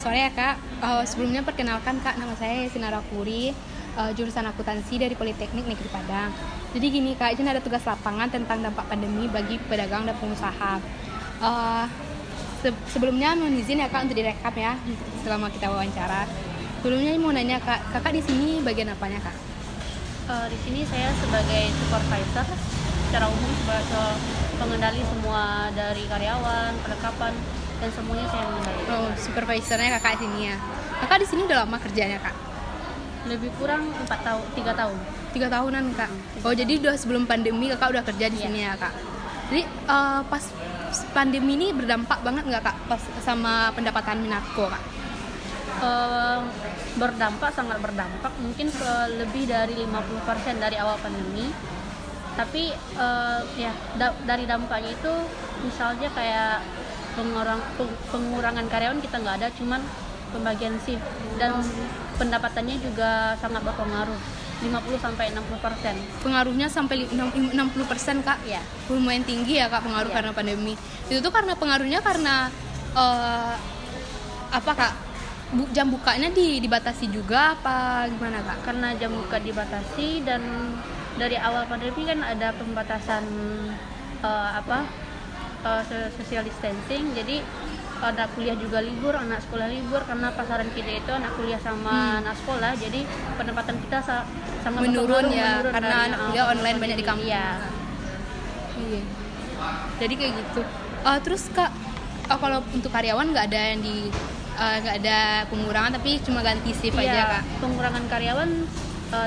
sore ya Kak. Sebelumnya perkenalkan Kak, nama saya Sinara Puri, jurusan akuntansi dari Politeknik Negeri Padang. Jadi gini Kak, izin ada tugas lapangan tentang dampak pandemi bagi pedagang dan pengusaha. Sebelumnya mohon izin ya Kak untuk direkap ya selama kita wawancara. Sebelumnya mau nanya Kak, Kakak di sini bagian apanya Kak? Di sini saya sebagai supervisor secara umum, sebagai pengendali semua dari karyawan, perlengkapan dan semuanya saya mengendali. Oh, supervisornya Kakak sini ya. Kakak di sini udah lama kerjanya Kak? Lebih kurang 3 tahun. 3 tahunan Kak. Oh, jadi udah sebelum pandemi Kakak udah kerja di sini ya Kak. Jadi pas pandemi ini berdampak banget nggak Kak pas sama pendapatan Minarko Kak? Sangat berdampak, mungkin lebih dari 50% dari awal pandemi. Tapi dari dampaknya itu misalnya kayak pengurangan karyawan kita nggak ada, cuman pembagian shift dan pendapatannya juga sangat berpengaruh 50-60%. Pengaruhnya sampai 60% Kak? Ya. Lumayan tinggi ya Kak pengaruh karena pandemi. Itu tuh karena pengaruhnya karena apa Kak? Jam bukanya dibatasi juga apa gimana Kak? Karena jam buka dibatasi dan dari awal pandemi kan ada pembatasan social distancing. Jadi anak kuliah juga libur, anak sekolah libur karena pasaran kita itu anak kuliah sama anak sekolah. Jadi pendapatan kita sangat menurun ya karena dari, anak kuliah online banyak di kampung. Iya. Iya. Jadi kayak gitu. Terus Kak, kalau untuk karyawan nggak ada pengurangan tapi cuma ganti shift aja Kak? Pengurangan karyawan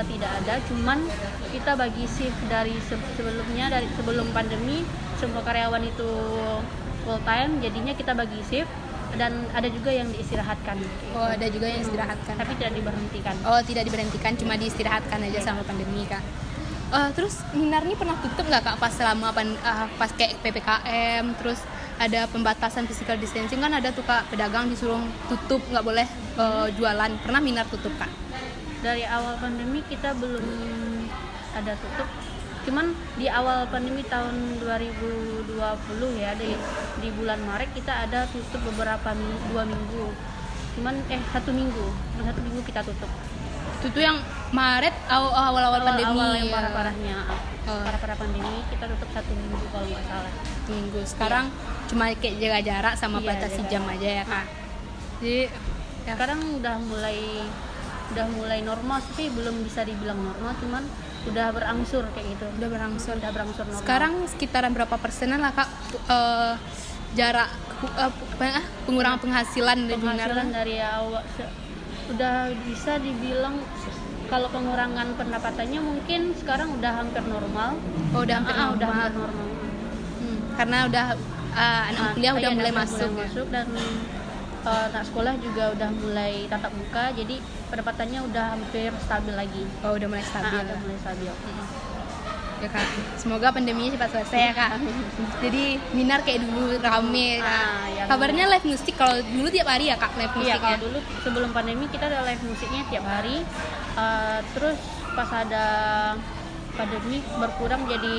tidak ada, cuman kita bagi shift dari sebelum pandemi semua karyawan itu full time, jadinya kita bagi shift dan ada juga yang diistirahatkan. Oh, ada juga yang diistirahatkan. Tapi tidak diberhentikan. Oh, tidak diberhentikan, cuma diistirahatkan aja sama pandemi Kak. Terus Minar nih pernah tutup nggak Kak pas selama pas kayak PPKM, terus ada pembatasan physical distancing kan ada tuh Kak, pedagang disuruh tutup, nggak boleh jualan. Pernah Minar tutup Kak? Dari awal pandemi kita belum ada tutup. Cuman di awal pandemi tahun 2020 ya, di bulan Maret kita ada tutup beberapa 2 minggu. Cuman 1 minggu kita tutup. Itu yang Maret awal-awal pandemi. Awal yang parah-parahnya. Parah-parah pandemi kita tutup 1 minggu kalau nggak salah. 1 minggu. Sekarang cuma kayak jaga jarak sama batasi jam aja ya Kak. Jadi sekarang udah mulai normal, tapi belum bisa dibilang normal, cuman udah berangsur kayak gitu. Udah berangsur normal. Sekarang sekitaran berapa persenan lah Kak jarak pengurangan penghasilan dari awal udah bisa dibilang kalau pengurangan pendapatannya mungkin sekarang udah hampir normal. Oh, udah hampir normal. Karena udah anak kuliah udah mulai masuk dan anak sekolah juga udah mulai tatap muka, jadi pendapatannya udah hampir stabil lagi. Oh, udah mulai stabil. Ya Kak, semoga pandeminya cepat selesai ya Kak. Jadi Minar kayak dulu rame Kak. Kabarnya live musik kalau dulu tiap hari ya Kak live musiknya? Iya, kalau dulu sebelum pandemi kita ada live musiknya tiap hari. Terus pas ada pandemi berkurang jadi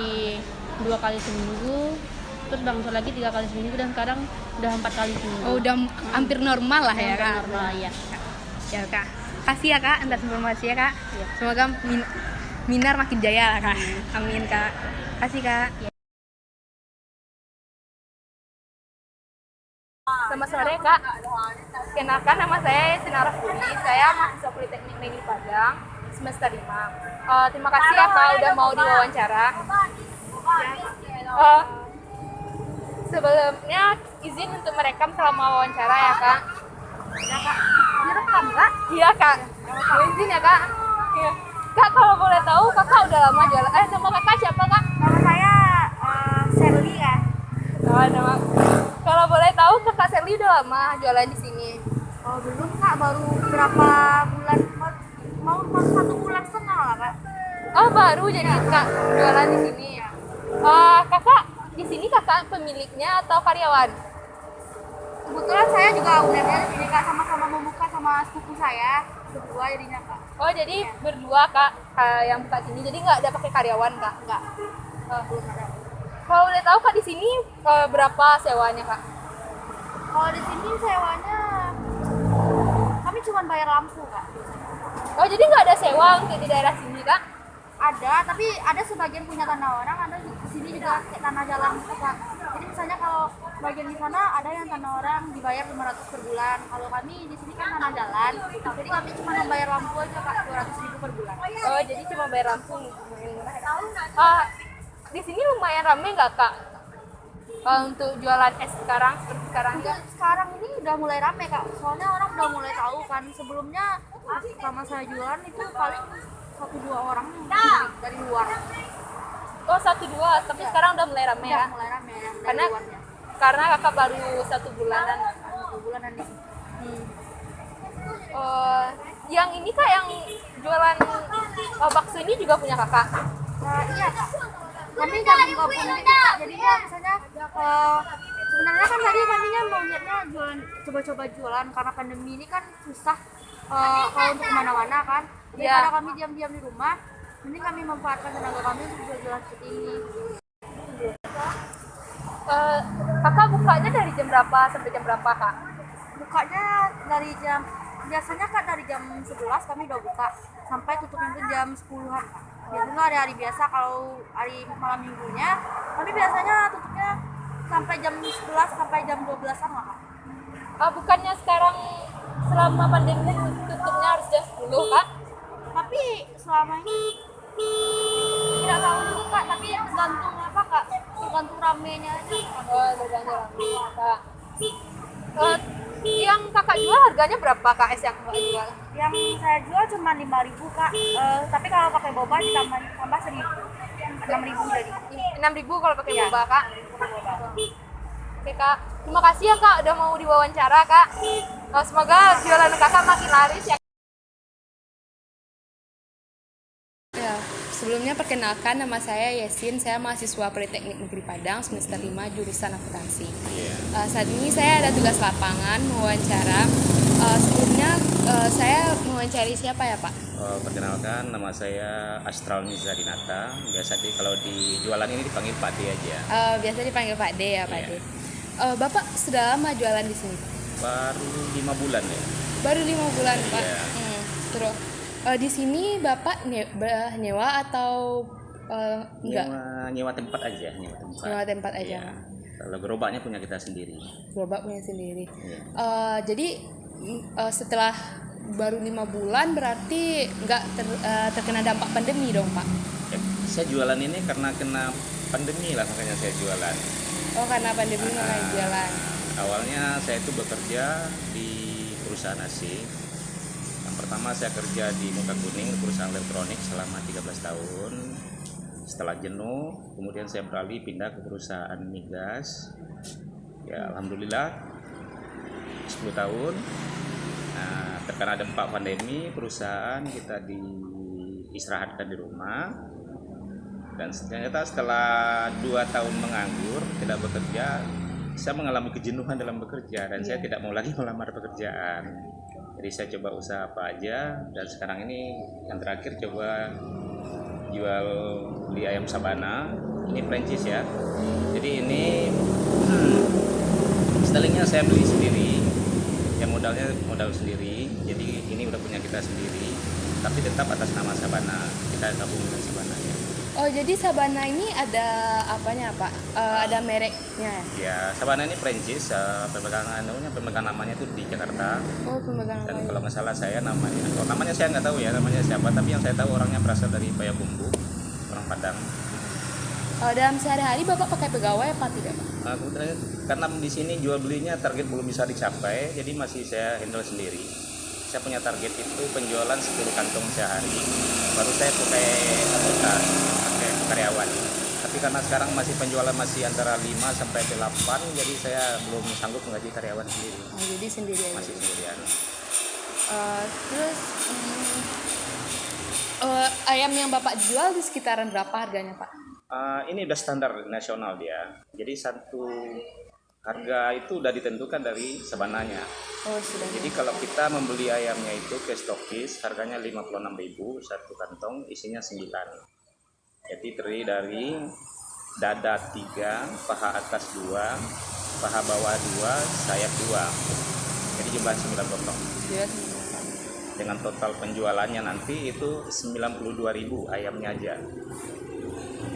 2 kali seminggu. Terus berangsur lagi 3 kali seminggu dan sekarang udah 4 kali seminggu. Oh, udah hampir normal lah ya Kak. Normal ya. Ya Kak. Kasih ya Kak atas informasi ya Kak. Ya. Semoga Minar makin jaya lah Kak. Amin Kak. Kasih Kak. Ya. Selamat sore Kak. Kenalkan nama saya Sinara Puri. Saya mahasiswa Politeknik Negeri Padang semester 5. Terima kasih ya Kak udah mau diwawancara. Sebelumnya izin untuk merekam selama wawancara ya Kak. Ya Kak. Direkam Kak? Iya Kak. Izin ya Kak. Iya. Kak, kalau boleh tahu Kakak udah lama jualan. Nama Kakak siapa Kak? Nama saya Sherly ya. Kalau boleh tahu Kakak Sherly udah lama jualan di sini? Oh, belum Kak, baru berapa bulan, mau 1 bulan setengah lah Kak. Oh, baru jadi Kak jualan di sini ya. Kakak di sini Kakak pemiliknya atau karyawan? Kebetulan saya juga ownernya di sini Kak, sama-sama membuka sama sepupu saya, berdua jadinya Kak. Oh, jadi berdua Kak yang buka sini. Jadi nggak ada pakai karyawan Kak? Enggak. Belum ada. Kalau boleh tahu Kak di sini berapa sewanya Kak? Kalau di sini sewanya cuma bayar lampu kak. Oh jadi nggak ada sewa untuk di daerah sini kak? Ada, tapi ada sebagian punya tanah orang, ada di sini juga kayak tanah jalan gitu kak. Jadi misalnya kalau bagian di sana ada yang tanah orang dibayar 500 per bulan. Kalau kami di sini kan tanah jalan, jadi kami cuma membayar lampu aja kak, 200.000 per bulan. Oh jadi cuma bayar langsung. Di sini lumayan ramai nggak kak? Kalau untuk jualan es sekarang seperti sekarang Untuk sekarang ini udah mulai rame kak, soalnya orang udah mulai tahu kan. Sebelumnya sama saya jualan itu paling 1-2 orang dari luar. Oh 1-2, tapi sekarang udah mulai ramai ya? Udah mulai rame yang dari Karena luarnya. karena kakak baru 1 bulanan. 1 bulanan di sini. Yang ini kak yang jualan bakso ini juga punya kakak? Iya kak, kami gabung dikit kak. Jadinya misalnya sebenarnya kan tadi kaminya mau niatnya jualan, coba-coba jualan karena pandemi ini kan susah kalau untuk kemana-mana kan. Daripada kami diam-diam di rumah, mending kami memanfaatkan tenaga kami untuk jual-jualan seperti ini. Kakak bukanya dari jam berapa sampai jam berapa kak? Bukanya dari jam, biasanya kak dari jam 11 kami udah buka sampai tutupnya itu jam 10-an. Biasanya hari-hari biasa, kalau hari malam minggunya kami biasanya tutupnya sampai jam 11 sampai jam 12-an lah kak. Bukannya sekarang selama pandemi tutupnya harus jam 10 kak? Tapi selama ini tidak tahu dulu kak, tapi tergantung apa kak, tergantung ramenya aja. Oh tergantung ramai kak. Yang kakak jual harganya berapa kak es yang kakak jual? Yang saya jual cuma 5.000 kak, tapi kalau pakai boba tambah 1.000, 6.000 jadi. 6.000 kalau pakai boba kak? Oke kak, terima kasih ya kak udah mau diwawancara kak. Semoga jualan kakak makin laris ya. Ya, sebelumnya perkenalkan, nama saya Yesin, saya mahasiswa Politeknik Negeri Padang semester 5 jurusan akuntansi. Saat ini saya ada tugas lapangan mewawancara. Sebelumnya saya mewawancari siapa ya Pak? Perkenalkan, nama saya Astral Miza Dinata. Biasa kalau di jualan ini dipanggil Pak D aja. Biasa dipanggil Pak D ya Pak D. Bapak sudah lama jualan di sini? Baru 5 bulan ya. Baru 5 bulan Pak. Iya. Terus di sini Bapak nyewa atau enggak? Nyewa tempat aja, Nyewa tempat aja. Iya. Kalau gerobaknya punya kita sendiri. Gerobak punya sendiri. Iya. Jadi setelah baru 5 bulan berarti nggak terkena dampak pandemi dong Pak? Saya jualan ini karena kena pandemi lah, makanya saya jualan. Oh karena pandemi makanya jualan. Awalnya saya itu bekerja di perusahaan asing. Yang pertama saya kerja di Muka Kuning, perusahaan elektronik selama 13 tahun. Setelah jenuh, kemudian saya beralih pindah ke perusahaan migas. Ya alhamdulillah 10 tahun. Nah, terkena dampak pandemi, perusahaan kita diistirahatkan di rumah. Dan ternyata setelah 2 tahun menganggur, tidak bekerja, saya mengalami kejenuhan dalam bekerja dan saya tidak mau lagi melamar pekerjaan. Jadi saya coba usaha apa aja, dan sekarang ini yang terakhir coba jual beli ayam sabana. Ini franchise ya. Jadi ini styling-nya saya beli sendiri. Ya modalnya modal sendiri. Jadi ini udah punya kita sendiri. Tapi tetap atas nama Sabana. Kita gabung dengan Sabana ya. Oh jadi Sabana ini ada apanya Pak? Ada mereknya? Ya Sabana ini franchise. Pemegang namanya itu di Jakarta. Oh pemegang. Dan kalau nggak salah saya namanya. Kalau namanya saya nggak tahu ya namanya siapa. Tapi yang saya tahu orangnya berasal dari Payakumbuh, orang Padang. Dalam sehari-hari Bapak pakai pegawai apa tidak Pak? Kebetulan karena di sini jual belinya target belum bisa dicapai, jadi masih saya handle sendiri. Saya punya target itu penjualan 10 kantong sehari. Baru saya pakai anggota, pakai karyawan. Tapi karena sekarang masih penjualan masih antara 5 sampai 8, jadi saya belum sanggup menggaji karyawan sendiri. Oh, jadi sendiri aja. Masih sendirian. Terus ayam yang Bapak jual di sekitaran berapa harganya Pak? Ini udah standar nasional dia. Jadi satu harga itu udah ditentukan dari sabananya. Oh, sudah. Jadi kalau kita membeli ayamnya itu ke stokis, harganya 56.000 satu kantong, isinya 9. Jadi terdiri dari dada 3, paha atas 2, paha bawah 2, sayap 2. Jadi jumlah 9 potong. Iya. dengan total penjualannya nanti itu 92.000 ayamnya aja.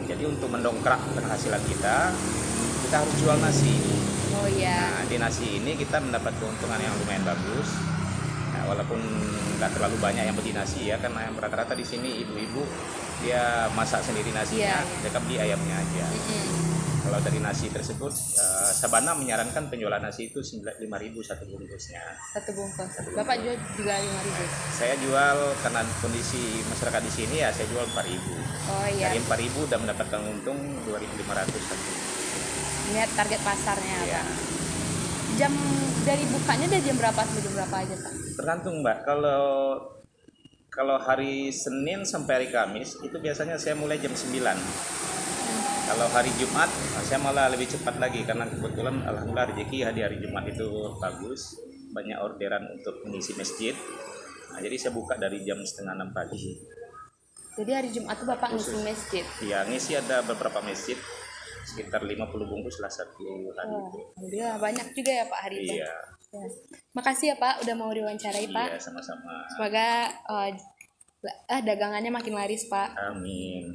Jadi untuk mendongkrak penghasilan kita harus jual nasi. Oh iya. Nah, di nasi ini kita mendapat keuntungan yang lumayan bagus. Nah, walaupun nggak terlalu banyak yang beli nasi ya, karena yang rata-rata di sini ibu-ibu dia masak sendiri nasinya, mereka beli ayamnya aja. Kalau dari nasi tersebut, Sabana menyarankan penjualan nasi itu 5.000 satu bungkusnya. Satu bungkus. Bapak jual juga 5.000. Saya jual karena kondisi masyarakat di sini ya, saya jual 4.000. Oh iya. Dari 4.000 udah mendapatkan untung 2.500 satu. Lihat target pasarnya, Ya. Pak. Jam dari bukanya dari jam berapa sampai jam berapa aja, Pak? Tergantung Mbak. Kalau hari Senin sampai hari Kamis itu biasanya saya mulai jam 9. Kalau hari Jumat saya malah lebih cepat lagi karena kebetulan alhamdulillah rezeki di hari Jumat itu bagus, banyak orderan untuk mengisi masjid. Nah, jadi saya buka dari jam 5:30 pagi. Jadi hari Jumat tuh Bapak ngisi masjid. Ya, ngisi ada beberapa masjid sekitar 50 bungkus lah satu hari Wah, itu. alhamdulillah banyak juga ya Pak hari itu. Iya. Ya. Makasih ya Pak udah mau diwawancarai Pak. Iya, sama-sama. Semoga dagangannya makin laris Pak. Amin.